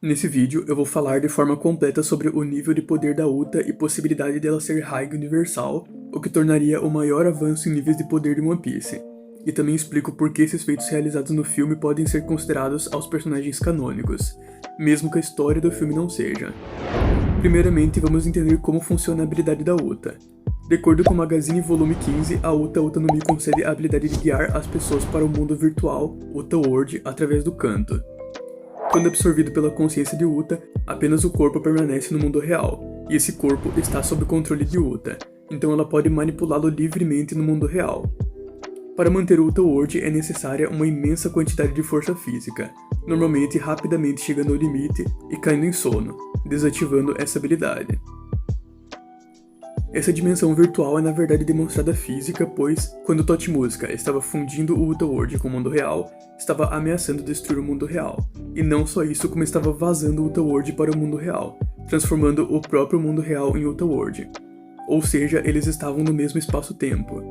Nesse vídeo, eu vou falar de forma completa sobre o nível de poder da Uta e possibilidade dela ser Hige Universal, o que tornaria o maior avanço em níveis de poder de One Piece. E também explico por que esses feitos realizados no filme podem ser considerados aos personagens canônicos, mesmo que a história do filme não seja. Primeiramente, vamos entender como funciona a habilidade da Uta. De acordo com o Magazine Volume 15, a Uta no Mi concede a habilidade de guiar as pessoas para o mundo virtual, Uta World, através do canto. Quando absorvido pela consciência de Uta, apenas o corpo permanece no mundo real, e esse corpo está sob o controle de Uta, então ela pode manipulá-lo livremente no mundo real. Para manter o Uta World é necessária uma imensa quantidade de força física, normalmente rapidamente chegando ao limite e caindo em sono, desativando essa habilidade. Essa dimensão virtual é na verdade demonstrada física, pois, quando Totmusica estava fundindo o Uta World com o mundo real, estava ameaçando destruir o mundo real. E não só isso, como estava vazando o Uta World para o mundo real, transformando o próprio mundo real em Uta World. Ou seja, eles estavam no mesmo espaço-tempo.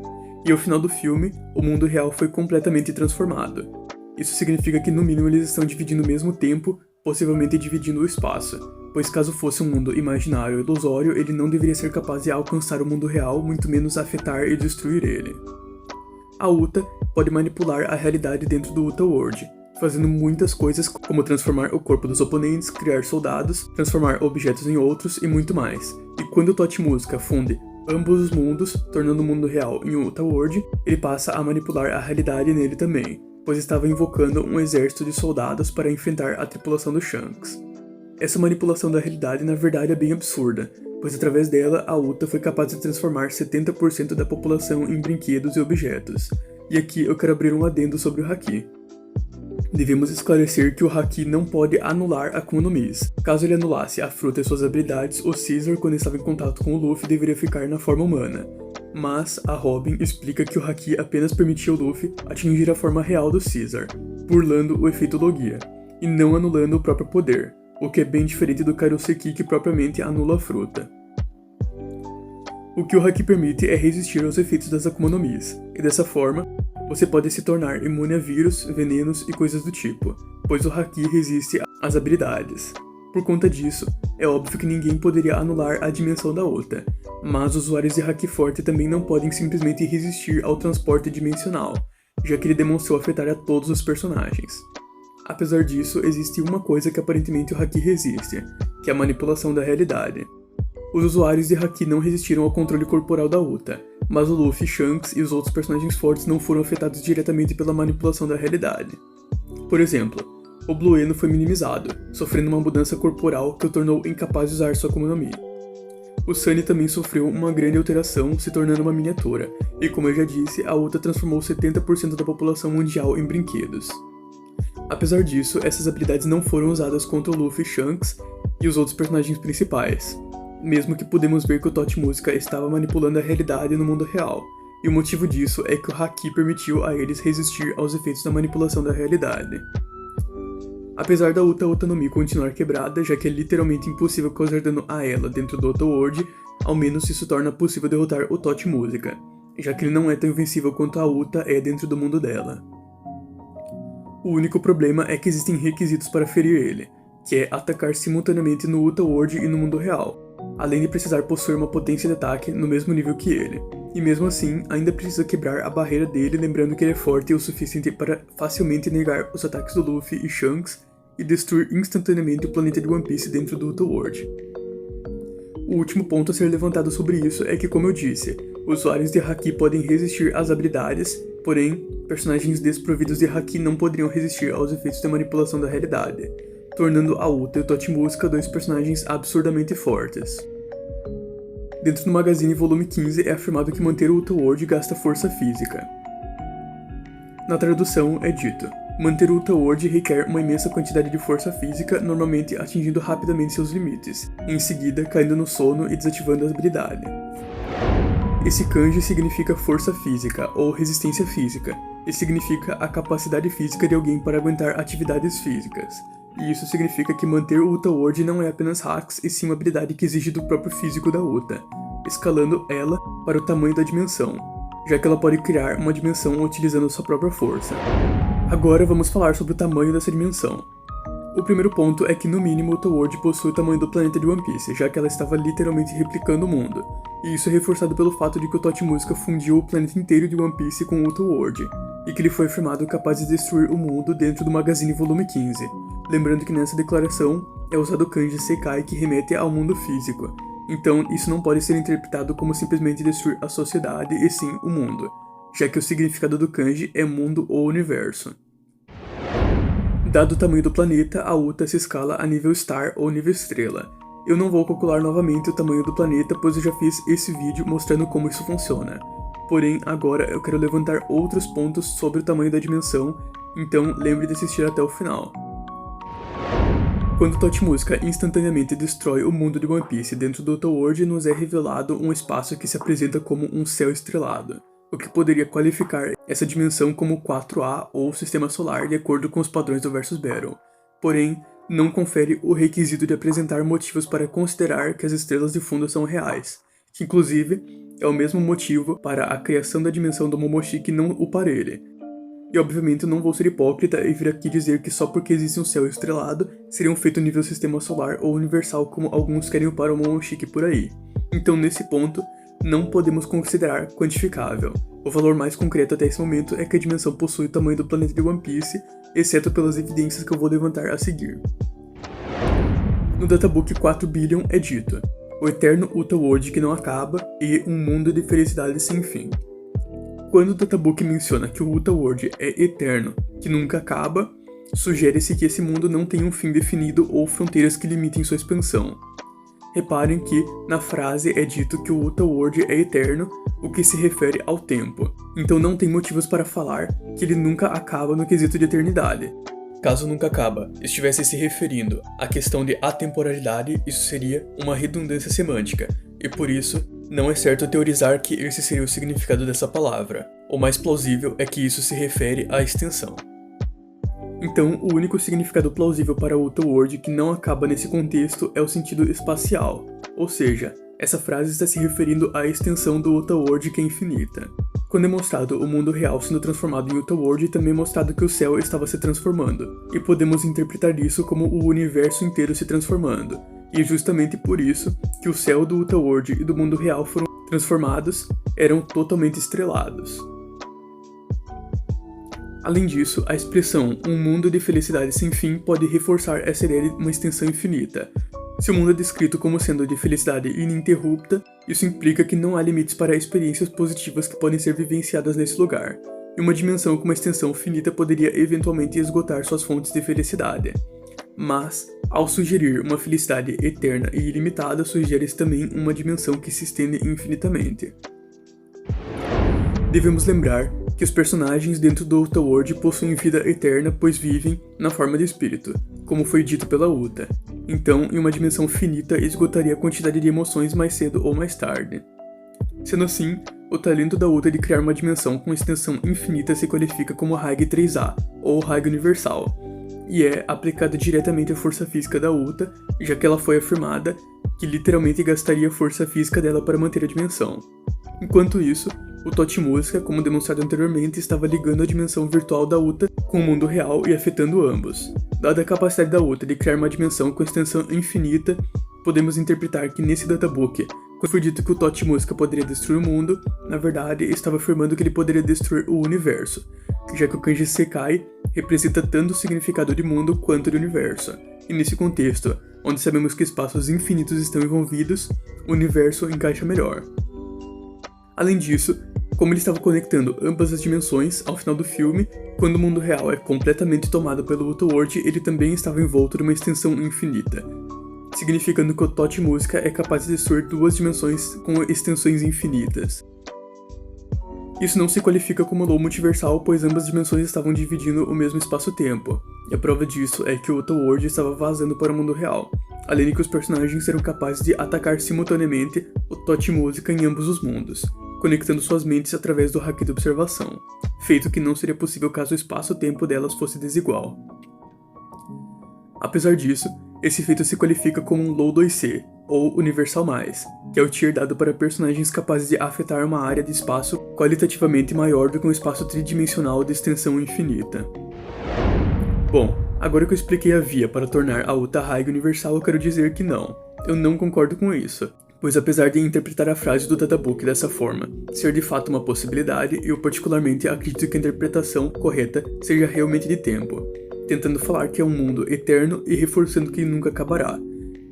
E ao final do filme, o mundo real foi completamente transformado. Isso significa que no mínimo eles estão dividindo o mesmo tempo, possivelmente dividindo o espaço, pois caso fosse um mundo imaginário ou ilusório, ele não deveria ser capaz de alcançar o mundo real, muito menos afetar e destruir ele. A Uta pode manipular a realidade dentro do Uta World, fazendo muitas coisas como transformar o corpo dos oponentes, criar soldados, transformar objetos em outros e muito mais. E quando Totmusica funde ambos os mundos, tornando o mundo real em Uta World, ele passa a manipular a realidade nele também, pois estava invocando um exército de soldados para enfrentar a tripulação do Shanks. Essa manipulação da realidade na verdade é bem absurda, pois através dela a Uta foi capaz de transformar 70% da população em brinquedos e objetos. E aqui eu quero abrir um adendo sobre o Haki. Devemos esclarecer que o Haki não pode anular Akuma no Mi. Caso ele anulasse a fruta e suas habilidades, o Caesar, quando estava em contato com o Luffy, deveria ficar na forma humana. Mas a Robin explica que o Haki apenas permitia o Luffy atingir a forma real do Caesar, burlando o efeito Logia, e não anulando o próprio poder, o que é bem diferente do Kairoseki, que propriamente anula a fruta. O que o Haki permite é resistir aos efeitos das Akuma no Mi, e dessa forma, você pode se tornar imune a vírus, venenos e coisas do tipo, pois o Haki resiste às habilidades. Por conta disso, é óbvio que ninguém poderia anular a dimensão da Uta, mas usuários de Haki forte também não podem simplesmente resistir ao transporte dimensional, já que ele demonstrou afetar a todos os personagens. Apesar disso, existe uma coisa que aparentemente o Haki resiste, que é a manipulação da realidade. Os usuários de Haki não resistiram ao controle corporal da Uta, mas o Luffy, Shanks e os outros personagens fortes não foram afetados diretamente pela manipulação da realidade. Por exemplo, o Blueno foi minimizado, sofrendo uma mudança corporal que o tornou incapaz de usar sua Akuma no Mi. O Sunny também sofreu uma grande alteração, se tornando uma miniatura, e como eu já disse, a Uta transformou 70% da população mundial em brinquedos. Apesar disso, essas habilidades não foram usadas contra o Luffy, Shanks e os outros personagens principais, mesmo que podemos ver que o Totmusica estava manipulando a realidade no mundo real, e o motivo disso é que o Haki permitiu a eles resistir aos efeitos da manipulação da realidade. Apesar da Uta no Mi continuar quebrada, já que é literalmente impossível causar dano a ela dentro do Uta World, ao menos isso torna possível derrotar o Totmusica, já que ele não é tão invencível quanto a Uta é dentro do mundo dela. O único problema é que existem requisitos para ferir ele, que é atacar simultaneamente no Uta World e no mundo real, além de precisar possuir uma potência de ataque no mesmo nível que ele. E mesmo assim, ainda precisa quebrar a barreira dele, lembrando que ele é forte o suficiente para facilmente negar os ataques do Luffy e Shanks e destruir instantaneamente o planeta de One Piece dentro do Uta World. O último ponto a ser levantado sobre isso é que, como eu disse, usuários de Haki podem resistir às habilidades, porém, personagens desprovidos de Haki não poderiam resistir aos efeitos da manipulação da realidade, tornando a Uta e o Totmusica dois personagens absurdamente fortes. Dentro do Magazine Volume 15 é afirmado que manter o Uta World gasta força física. Na tradução é dito: manter o Uta World requer uma imensa quantidade de força física, normalmente atingindo rapidamente seus limites, em seguida caindo no sono e desativando a habilidade. Esse kanji significa força física, ou resistência física, e significa a capacidade física de alguém para aguentar atividades físicas. E isso significa que manter o Uta World não é apenas hacks, e sim uma habilidade que exige do próprio físico da Uta, escalando ela para o tamanho da dimensão, já que ela pode criar uma dimensão utilizando sua própria força. Agora vamos falar sobre o tamanho dessa dimensão. O primeiro ponto é que, no mínimo, Outer World possui o tamanho do planeta de One Piece, já que ela estava literalmente replicando o mundo. E isso é reforçado pelo fato de que o Totti Música fundiu o planeta inteiro de One Piece com Outer World, e que ele foi afirmado capaz de destruir o mundo dentro do Magazine Volume 15. Lembrando que nessa declaração é usado o kanji Sekai, que remete ao mundo físico. Então, isso não pode ser interpretado como simplesmente destruir a sociedade, e sim o mundo, já que o significado do kanji é mundo ou universo. Dado o tamanho do planeta, a Uta se escala a nível Star ou nível Estrela. Eu não vou calcular novamente o tamanho do planeta, pois eu já fiz esse vídeo mostrando como isso funciona. Porém, agora eu quero levantar outros pontos sobre o tamanho da dimensão, então lembre de assistir até o final. Quando Totti Música instantaneamente destrói o mundo de One Piece dentro do Outer World, nos é revelado um espaço que se apresenta como um céu estrelado, o que poderia qualificar essa dimensão como 4A ou Sistema Solar, de acordo com os padrões do Versus Battle. Porém, não confere o requisito de apresentar motivos para considerar que as estrelas de fundo são reais, que inclusive é o mesmo motivo para a criação da dimensão do Momoshiki não o parelhe. E obviamente eu não vou ser hipócrita e vir aqui dizer que só porque existe um céu estrelado, seriam feito nível Sistema Solar ou Universal como alguns querem para o Momoshiki por aí. Então nesse ponto, não podemos considerar quantificável. O valor mais concreto até esse momento é que a dimensão possui o tamanho do planeta de One Piece, exceto pelas evidências que eu vou levantar a seguir. No databook 4 billion é dito: o eterno Outer World que não acaba e um mundo de felicidade sem fim. Quando o databook menciona que o Outer World é eterno, que nunca acaba, sugere-se que esse mundo não tem um fim definido ou fronteiras que limitem sua expansão. Reparem que, na frase, é dito que o Outer World é eterno, o que se refere ao tempo. Então não tem motivos para falar que ele nunca acaba no quesito de eternidade. Caso nunca acaba estivesse se referindo à questão de atemporalidade, isso seria uma redundância semântica, e por isso, não é certo teorizar que esse seria o significado dessa palavra. O mais plausível é que isso se refere à extensão. Então, o único significado plausível para o Outer World que não acaba nesse contexto é o sentido espacial, ou seja, essa frase está se referindo à extensão do Outer World que é infinita. Quando é mostrado o mundo real sendo transformado em Outer World, também é mostrado que o céu estava se transformando, e podemos interpretar isso como o universo inteiro se transformando, e é justamente por isso que o céu do Outer World e do mundo real foram transformados, eram totalmente estrelados. Além disso, a expressão "um mundo de felicidade sem fim" pode reforçar essa ideia de uma extensão infinita. Se o mundo é descrito como sendo de felicidade ininterrupta, isso implica que não há limites para experiências positivas que podem ser vivenciadas nesse lugar, e uma dimensão com uma extensão finita poderia eventualmente esgotar suas fontes de felicidade. Mas, ao sugerir uma felicidade eterna e ilimitada, sugere-se também uma dimensão que se estende infinitamente. Devemos lembrar que os personagens dentro do Outer World possuem vida eterna, pois vivem na forma de espírito, como foi dito pela Uta. Então, em uma dimensão finita, esgotaria a quantidade de emoções mais cedo ou mais tarde. Sendo assim, o talento da Uta de criar uma dimensão com extensão infinita se qualifica como Hage 3A, ou Hage Universal, e é aplicada diretamente à força física da Uta, já que ela foi afirmada que literalmente gastaria a força física dela para manter a dimensão. Enquanto isso, o Totti Música, como demonstrado anteriormente, estava ligando a dimensão virtual da Uta com o mundo real e afetando ambos. Dada a capacidade da Uta de criar uma dimensão com extensão infinita, podemos interpretar que nesse databook, quando foi dito que o Totti Música poderia destruir o mundo, na verdade estava afirmando que ele poderia destruir o universo, já que o kanji Sekai representa tanto o significado de mundo quanto de universo. E nesse contexto, onde sabemos que espaços infinitos estão envolvidos, o universo encaixa melhor. Além disso, como ele estava conectando ambas as dimensões ao final do filme, quando o mundo real é completamente tomado pelo Outer World, ele também estava envolto de uma extensão infinita, significando que o Totti Música é capaz de destruir duas dimensões com extensões infinitas. Isso não se qualifica como low multiversal, pois ambas dimensões estavam dividindo o mesmo espaço-tempo, e a prova disso é que o Outer World estava vazando para o mundo real, além de que os personagens eram capazes de atacar simultaneamente o Totti Música em ambos os mundos, conectando suas mentes através do haki de observação, feito que não seria possível caso o espaço-tempo delas fosse desigual. Apesar disso, esse feito se qualifica como um Low 2C, ou Universal+, que é o tier dado para personagens capazes de afetar uma área de espaço qualitativamente maior do que um espaço tridimensional de extensão infinita. Bom, Agora que eu expliquei a via para tornar a Uta Haig universal, eu quero dizer que não. Eu não concordo com isso, pois apesar de interpretar a frase do databook dessa forma ser de fato uma possibilidade, eu particularmente acredito que a interpretação correta seja realmente de tempo, tentando falar que é um mundo eterno e reforçando que nunca acabará,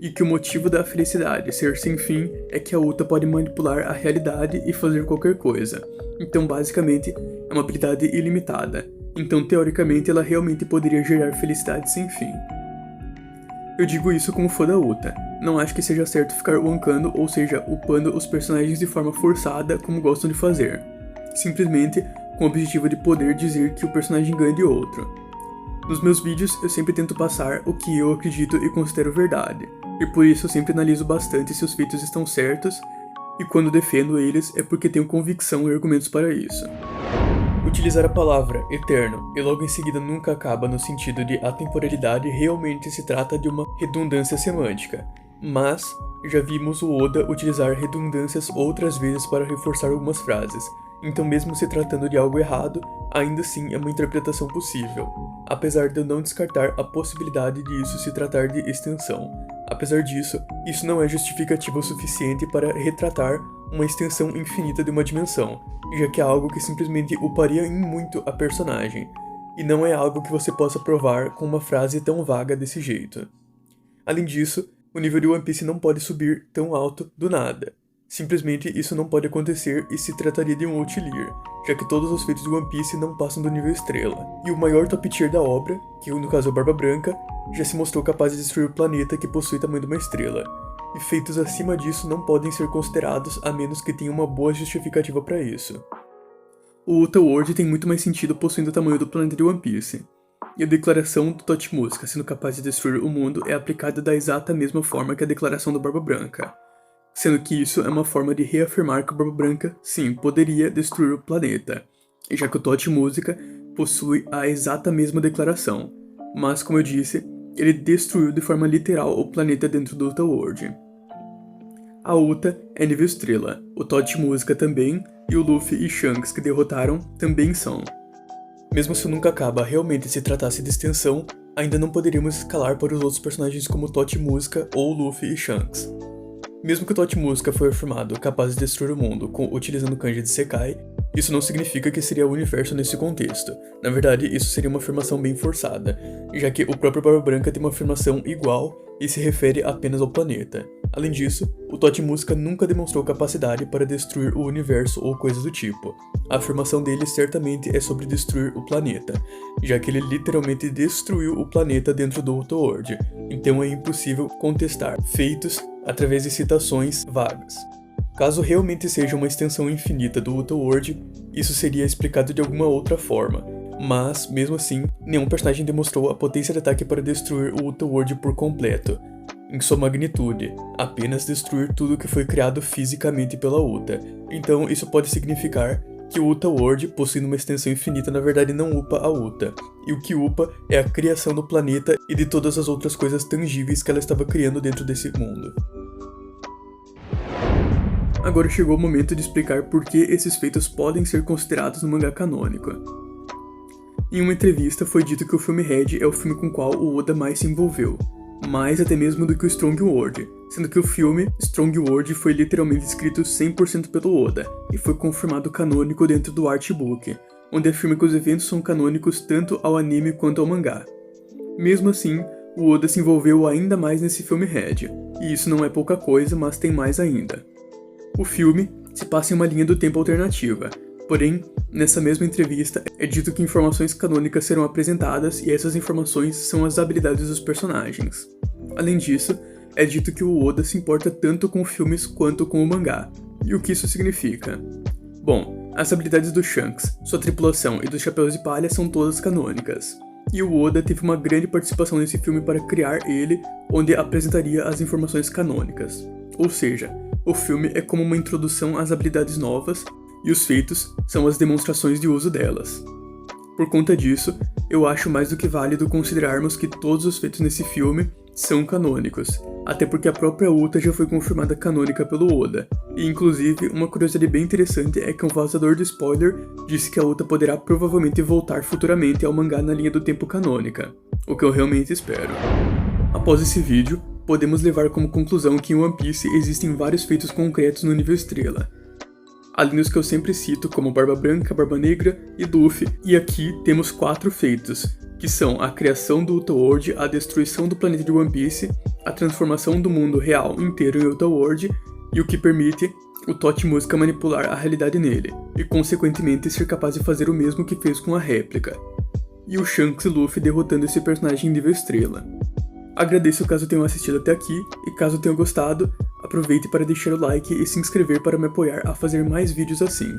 e que o motivo da felicidade ser sem fim é que a Uta pode manipular a realidade e fazer qualquer coisa. Então basicamente é uma habilidade ilimitada, então teoricamente ela realmente poderia gerar felicidade sem fim. Eu digo isso como fã da Uta. Não acho que seja certo ficar wankando, ou seja, upando os personagens de forma forçada como gostam de fazer, simplesmente com o objetivo de poder dizer que o personagem ganha de outro. Nos meus vídeos eu sempre tento passar o que eu acredito e considero verdade, e por isso eu sempre analiso bastante se os feitos estão certos, e quando defendo eles é porque tenho convicção e argumentos para isso. Utilizar a palavra eterno e logo em seguida nunca acaba no sentido de atemporalidade realmente se trata de uma redundância semântica, mas já vimos o Oda utilizar redundâncias outras vezes para reforçar algumas frases, então mesmo se tratando de algo errado, ainda assim é uma interpretação possível, apesar de eu não descartar a possibilidade de isso se tratar de extensão. Apesar disso, isso não é justificativo o suficiente para retratar uma extensão infinita de uma dimensão, já que é algo que simplesmente uparia em muito a personagem, e não é algo que você possa provar com uma frase tão vaga desse jeito. Além disso, o nível de One Piece não pode subir tão alto do nada. Simplesmente isso não pode acontecer e se trataria de um outlier, já que todos os feitos de One Piece não passam do nível estrela. E o maior top tier da obra, que no caso é o Barba Branca, já se mostrou capaz de destruir o planeta que possui o tamanho de uma estrela, e feitos acima disso não podem ser considerados a menos que tenha uma boa justificativa para isso. O Uta World tem muito mais sentido possuindo o tamanho do planeta de One Piece, e a declaração do Totmuska sendo capaz de destruir o mundo é aplicada da exata mesma forma que a declaração do Barba Branca, sendo que isso é uma forma de reafirmar que o Barba Branca, sim, poderia destruir o planeta, já que o Totmuska possui a exata mesma declaração, mas como eu disse, ele destruiu de forma literal o planeta dentro do Uta World. A Uta é nível estrela, o Totmuska também, e o Luffy e Shanks que derrotaram também são. Mesmo se nunca acaba realmente se tratasse de extensão, ainda não poderíamos escalar para os outros personagens como Totmuska ou Luffy e Shanks. Mesmo que o Totmuska foi afirmado capaz de destruir o mundo utilizando o kanji de Sekai, isso não significa que seria o universo nesse contexto. Na verdade, isso seria uma afirmação bem forçada, já que o próprio Barba Branca tem uma afirmação igual e se refere apenas ao planeta. Além disso, o Totmuska nunca demonstrou capacidade para destruir o universo ou coisa do tipo. A afirmação dele certamente é sobre destruir o planeta, já que ele literalmente destruiu o planeta dentro do Uta World, então é impossível contestar feitos através de citações vagas. Caso realmente seja uma extensão infinita do Uta World, isso seria explicado de alguma outra forma, mas, mesmo assim, nenhum personagem demonstrou a potência de ataque para destruir o Uta World por completo, em sua magnitude, apenas destruir tudo que foi criado fisicamente pela Uta. Então isso pode significar que o Uta World, possuindo uma extensão infinita, na verdade não upa a Uta, e o que upa é a criação do planeta e de todas as outras coisas tangíveis que ela estava criando dentro desse mundo. Agora chegou o momento de explicar por que esses feitos podem ser considerados no mangá canônico. Em uma entrevista foi dito que o filme Red é o filme com o qual o Oda mais se envolveu, mais até mesmo do que o Strong World, sendo que o filme Strong World foi literalmente escrito 100% pelo Oda, e foi confirmado canônico dentro do artbook, onde afirma que os eventos são canônicos tanto ao anime quanto ao mangá. Mesmo assim, o Oda se envolveu ainda mais nesse filme Red, e isso não é pouca coisa, mas tem mais ainda. O filme se passa em uma linha do tempo alternativa, porém, nessa mesma entrevista é dito que informações canônicas serão apresentadas e essas informações são as habilidades dos personagens. Além disso, é dito que o Oda se importa tanto com filmes quanto com o mangá. E o que isso significa? Bom, as habilidades do Shanks, sua tripulação e dos Chapéus de Palha são todas canônicas. E o Oda teve uma grande participação nesse filme para criar ele, onde apresentaria as informações canônicas. Ou seja, o filme é como uma introdução às habilidades novas, e os feitos são as demonstrações de uso delas. Por conta disso, eu acho mais do que válido considerarmos que todos os feitos nesse filme são canônicos, até porque a própria Uta já foi confirmada canônica pelo Oda, e inclusive uma curiosidade bem interessante é que um vazador de spoiler disse que a Uta poderá provavelmente voltar futuramente ao mangá na linha do tempo canônica. o que eu realmente espero. Após esse vídeo, podemos levar como conclusão que em One Piece existem vários feitos concretos no nível estrela. Além dos que eu sempre cito, como Barba Branca, Barba Negra e Luffy, e aqui temos 4 feitos, que são a criação do Ultraworld, a destruição do planeta de One Piece, a transformação do mundo real inteiro em Ultraworld, e o que permite o Tocha Música manipular a realidade nele, e consequentemente ser capaz de fazer o mesmo que fez com a réplica. E o Shanks e Luffy derrotando esse personagem em nível estrela. Agradeço caso tenham assistido até aqui, e caso tenham gostado, aproveite para deixar o like e se inscrever para me apoiar a fazer mais vídeos assim.